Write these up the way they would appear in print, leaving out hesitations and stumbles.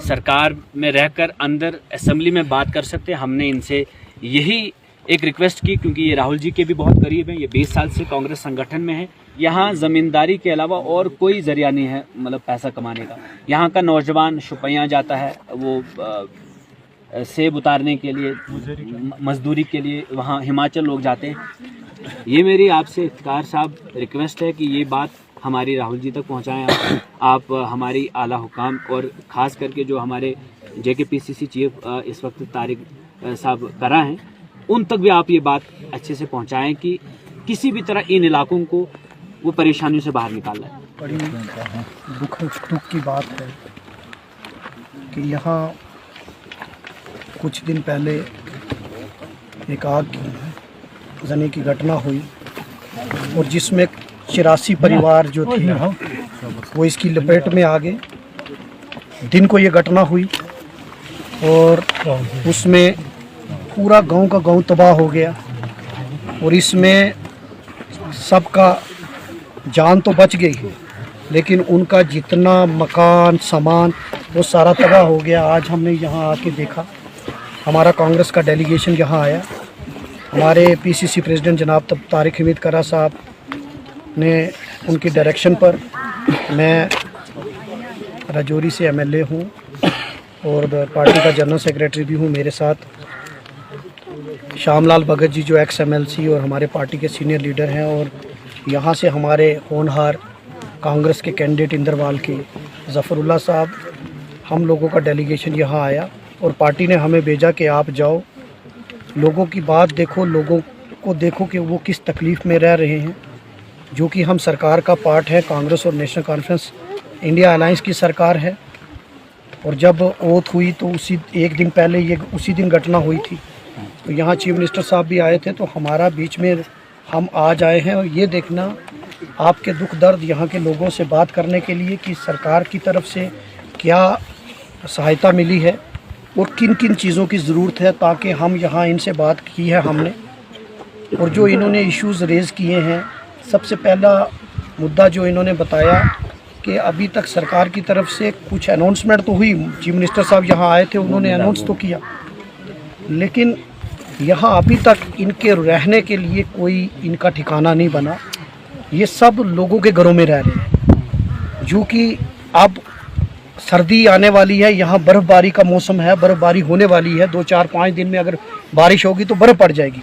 सरकार में रहकर अंदर असेंबली में बात कर सकते हैं। हमने इनसे यही एक रिक्वेस्ट की, क्योंकि ये राहुल जी के भी बहुत करीब हैं, ये 20 साल से कांग्रेस संगठन में है। यहाँ ज़मींदारी के अलावा और कोई जरिया नहीं है मतलब पैसा कमाने का। यहाँ का नौजवान शुपैया जाता है वो सेब उतारने के लिए, मजदूरी के लिए, वहाँ हिमाचल लोग जाते हैं। ये मेरी आपसे इफ्तिकार साहब रिक्वेस्ट है कि ये बात हमारी राहुल जी तक पहुँचाएँ आप हमारी आला हुकाम और ख़ास करके जो हमारे JKPCC चीफ इस वक्त तारिक साहब करा हैं, उन तक भी आप ये बात अच्छे से पहुंचाएं कि किसी भी तरह इन इलाकों को वो परेशानियों से बाहर निकाल लाए। बड़ी दुख की बात है कि यहाँ कुछ दिन पहले एक आग जनी की घटना हुई और जिसमें 84 परिवार जो थे वो इसकी लपेट में आ गए। दिन को ये घटना हुई और उसमें पूरा गांव का गांव तबाह हो गया और इसमें सबका जान तो बच गई, लेकिन उनका जितना मकान सामान वो सारा तबाह हो गया। आज हमने यहाँ आके देखा, हमारा कांग्रेस का डेलीगेशन यहाँ आया, हमारे PCC प्रेसिडेंट जनाब तारिक हमीद करा साहब ने उनकी डायरेक्शन पर, मैं राजौरी से MLA हूँ और पार्टी का जनरल सेक्रेटरी भी हूँ, मेरे साथ श्यामलाल भगत जी जो ex-MLC और हमारे पार्टी के सीनियर लीडर हैं, और यहाँ से हमारे होनहार कांग्रेस के कैंडिडेट इंदरवाल के ज़फ़रुल्लाह साहब, हम लोगों का डेलीगेशन यहाँ आया और पार्टी ने हमें भेजा कि आप जाओ, लोगों की बात देखो, लोगों को देखो कि वो किस तकलीफ़ में रह रहे हैं, जो कि हम सरकार का पार्ट है। कांग्रेस और नेशनल कॉन्फ्रेंस इंडिया अलायंस की सरकार है और जब ओथ हुई तो एक दिन पहले उसी दिन घटना हुई थी। तो यहाँ चीफ मिनिस्टर साहब भी आए थे, तो हमारा बीच में हम आज आए हैं और ये देखना आपके दुख दर्द यहाँ के लोगों से बात करने के लिए कि सरकार की तरफ से क्या सहायता मिली है और किन किन चीज़ों की ज़रूरत है, ताकि हम यहाँ इनसे बात की है हमने। और जो इन्होंने इश्यूज़ रेज़ किए हैं, सबसे पहला मुद्दा जो इन्होंने बताया कि अभी तक सरकार की तरफ से कुछ अनाउंसमेंट तो हुई, चीफ मिनिस्टर साहब यहाँ आए थे, उन्होंने अनाउंस तो किया, लेकिन यहाँ अभी तक इनके रहने के लिए कोई इनका ठिकाना नहीं बना। ये सब लोगों के घरों में रह रहे हैं, जो कि अब सर्दी आने वाली है, यहाँ बर्फ़बारी का मौसम है, बर्फ़बारी होने वाली है, 2-4-5 दिन में अगर बारिश होगी तो बर्फ़ पड़ जाएगी।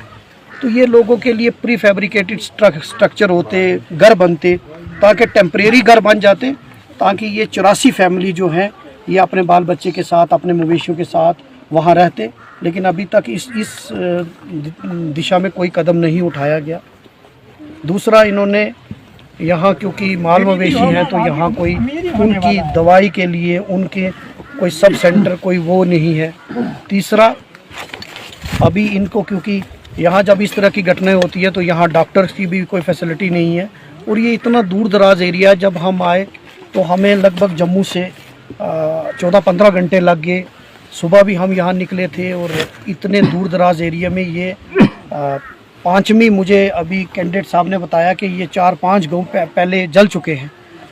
तो ये लोगों के लिए प्री फैब्रिकेटेड स्ट्रक्चर होते, घर बनते, ताकि टेम्परेरी घर बन जाते, ताकि ये 84 फैमिली जो हैं ये अपने बाल बच्चे के साथ, अपने मवेशियों के साथ वहाँ रहते। लेकिन अभी तक इस दिशा में कोई कदम नहीं उठाया गया। दूसरा, इन्होंने यहाँ क्योंकि माल मवेशी हैं तो यहाँ कोई उनकी दवाई के लिए उनके कोई सब सेंटर कोई वो नहीं है। तीसरा, अभी इनको क्योंकि यहाँ जब इस तरह की घटनाएं होती है तो यहाँ डॉक्टर्स की भी कोई फैसिलिटी नहीं है और ये इतना दूर दराज एरिया। जब हम आए तो हमें लगभग जम्मू से 14-15 घंटे लग गए। सुबह भी हम यहाँ निकले थे और इतने दूर दराज एरिया में ये पाँचवीं, मुझे अभी कैंडिडेट साहब ने बताया कि ये 4-5 गाँव पहले जल चुके हैं,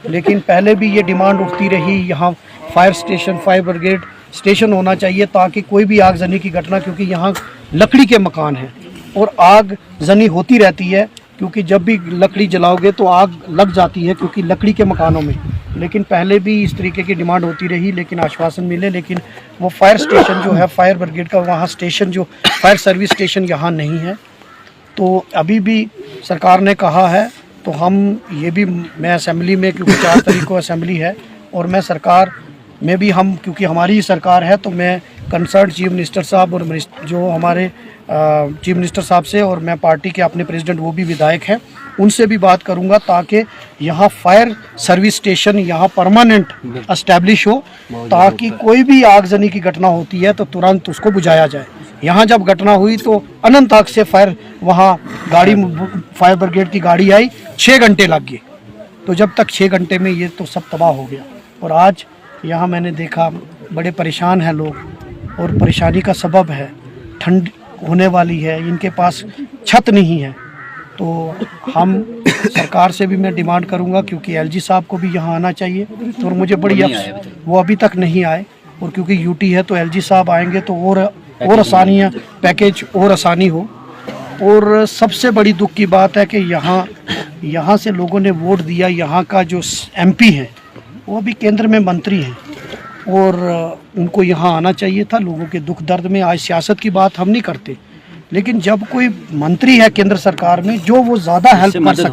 लेकिन पहले भी ये डिमांड उठती रही यहाँ fire station, fire brigade station होना चाहिए, ताकि कोई भी आगजनी की घटना, क्योंकि यहाँ लकड़ी के मकान हैं और आगजनी होती रहती है, क्योंकि जब भी लकड़ी जलाओगे तो आग लग जाती है, क्योंकि लकड़ी के मकानों में। लेकिन पहले भी इस तरीके की डिमांड होती रही, लेकिन आश्वासन मिले, लेकिन वो फायर स्टेशन जो है फायर ब्रिगेड का, वहाँ स्टेशन जो फायर सर्विस स्टेशन यहाँ नहीं है। तो अभी भी सरकार ने कहा है, तो हम ये भी, मैं असेंबली में, क्योंकि 4 तारीख को असेंबली है और मैं सरकार में भी, हम क्योंकि हमारी ही सरकार है, तो मैं कंसर्न चीफ मिनिस्टर साहब और जो हमारे चीफ मिनिस्टर साहब से, और मैं पार्टी के अपने प्रेसिडेंट, वो भी विधायक हैं, उनसे भी बात करूंगा, ताकि यहाँ फायर सर्विस स्टेशन यहाँ परमानेंट एस्टैब्लिश हो, ताकि कोई भी आगजनी की घटना होती है तो तुरंत उसको बुझाया जाए। यहाँ जब घटना हुई तो अनंतनाग से वहाँ गाड़ी, फायर ब्रिगेड की गाड़ी आई, 6 घंटे लग गए तो जब तक 6 घंटे में ये तो सब तबाह हो गया। और आज यहाँ मैंने देखा बड़े परेशान हैं लोग और परेशानी का सबब है ठंड होने वाली है, इनके पास छत नहीं है। तो हम सरकार से भी मैं डिमांड करूंगा, क्योंकि एलजी साहब को भी यहाँ आना चाहिए और मुझे बड़ी वो अभी तक नहीं आए, और क्योंकि यूटी है तो एलजी साहब आएंगे तो और आसानियाँ पैकेज और आसानी हो। और सबसे बड़ी दुख की बात है कि यहाँ से लोगों ने वोट दिया, यहाँ का जो एमपी है वो भी केंद्र में मंत्री हैं और उनको यहाँ आना चाहिए था लोगों के दुख दर्द में। आज सियासत की बात हम नहीं करते, लेकिन जब कोई मंत्री है केंद्र सरकार में जो वो ज़्यादा हेल्प कर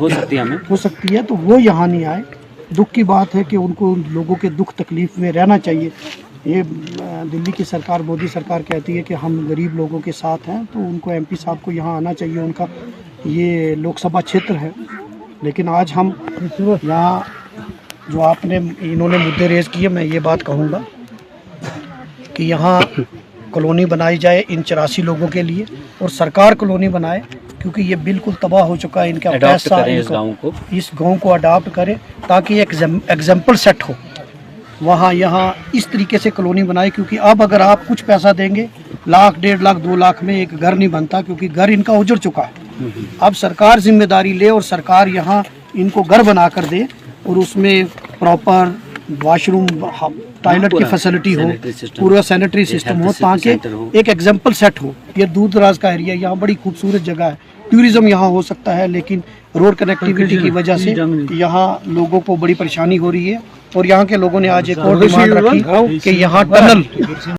हो सकती है तो वो यहाँ नहीं आए। दुख की बात है कि उनको लोगों के दुख तकलीफ में रहना चाहिए। ये दिल्ली की सरकार, मोदी सरकार कहती है कि हम गरीब लोगों के साथ हैं, तो उनको एमपी साहब को यहाँ आना चाहिए। उनका ये लोकसभा क्षेत्र है, लेकिन आज हम यहाँ जो इन्होंने मुद्दे रेज किए, मैं ये बात कहूँगा कि यहाँ कॉलोनी बनाई जाए इन 84 लोगों के लिए, और सरकार कॉलोनी बनाए, क्योंकि ये बिल्कुल तबाह हो चुका है। इनका पैसा इस गांव को अडॉप्ट करें ताकि एक एग्जाम्पल सेट हो वहाँ यहाँ इस तरीके से कॉलोनी बनाए। क्योंकि अब अगर आप कुछ पैसा देंगे, 1 लाख 1.5 लाख 2 लाख में एक घर नहीं बनता, क्योंकि घर इनका उजड़ चुका है। अब सरकार जिम्मेदारी ले और सरकार यहाँ इनको घर बना कर दे और उसमें प्रॉपर वॉशरूम, टॉयलेट की फैसिलिटी हो, पूरा सैनिटरी सिस्टम हो, ताकि एक एग्जाम्पल सेट हो। ये दूर दराज का एरिया, यहाँ बड़ी खूबसूरत जगह है, टूरिज्म यहाँ हो सकता है, लेकिन रोड कनेक्टिविटी की वजह से यहाँ लोगों को बड़ी परेशानी हो रही है। और यहाँ के लोगों ने आज एक और डिमांड रखी कि यहाँ टनल